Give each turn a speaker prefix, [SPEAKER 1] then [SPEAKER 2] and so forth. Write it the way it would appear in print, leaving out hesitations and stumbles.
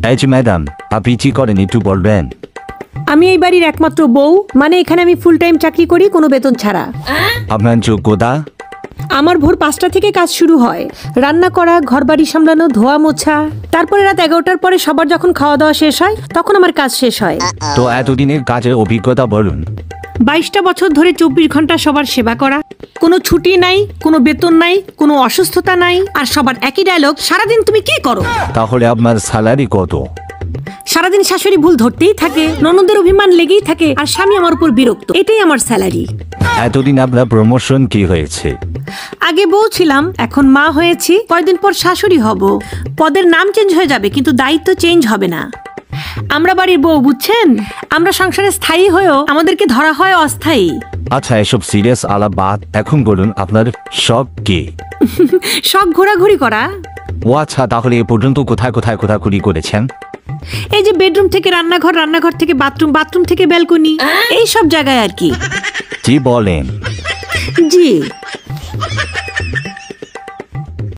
[SPEAKER 1] এই যে ম্যাডাম, আপনি কি করেন একটু বলবেন?
[SPEAKER 2] আমি এই বাড়ির একমাত্র বউ, মানে এখানে আমি ফুল টাইম চাকরি করি কোনো বেতন ছাড়া।
[SPEAKER 1] আপনার যোগ্যতা?
[SPEAKER 2] আমার ভোর 5টা থেকে কাজ শুরু হয়, রান্না করা, ঘর বাড়ি সামলানো, ধোয়া মোছা। তারপরে রাত 11টার পরে সবার যখন খাওয়া দাওয়া শেষ হয় তখন আমার কাজ শেষ হয়।
[SPEAKER 1] তো এতদিনের কাজের অভিজ্ঞতা বলুন।
[SPEAKER 2] 22টা বছর ধরে 24 ঘন্টা সবার সেবা করা, কোনো ছুটি নাই, কোনো বেতন নাই, কোনো অসুস্থতা নাই, আর সবার একই ডায়লগ, সারাদিন তুমি কি করো?
[SPEAKER 1] তাহলে আপনার স্যালারি কত?
[SPEAKER 2] সারাদিন শাশুড়ি ভুল ধরতেই থাকে, ননদের অভিমান লেগেই থাকে, আর স্বামী আমার উপর বিরক্ত। এটাই আমার স্যালারি।
[SPEAKER 1] এতদিন আপনার প্রমোশন কি হয়েছে?
[SPEAKER 2] আগে বউ ছিলাম, এখন মা হয়েছি, কয়দিন পর শাশুড়ি হব। পদের নাম চেঞ্জ হয়ে যাবে কিন্তু দায়িত্ব চেঞ্জ হবে না। আমরা বাড়ির বউ, বুঝছেন? আমরা সংসারে স্থায়ী হয়েও আমাদেরকে ধরা হয় অস্থায়ী।
[SPEAKER 1] আচ্ছা, এসব সিরিয়াস আলাপ বাদ, এখন বলুন আপনার শখ কি?
[SPEAKER 2] শখ ঘোরাঘুরি করা।
[SPEAKER 1] ও আচ্ছা, তাহলে এ পর্যন্ত কোথায় কোথায় ঘোরাঘুরি করেছেন?
[SPEAKER 2] এই যে বেডরুম থেকে রান্নাঘর, রান্নাঘর থেকে বাথরুম, বাথরুম থেকে ব্যালকনি, এই সব জায়গায় আর কি।
[SPEAKER 1] কি বলেন?
[SPEAKER 2] জি।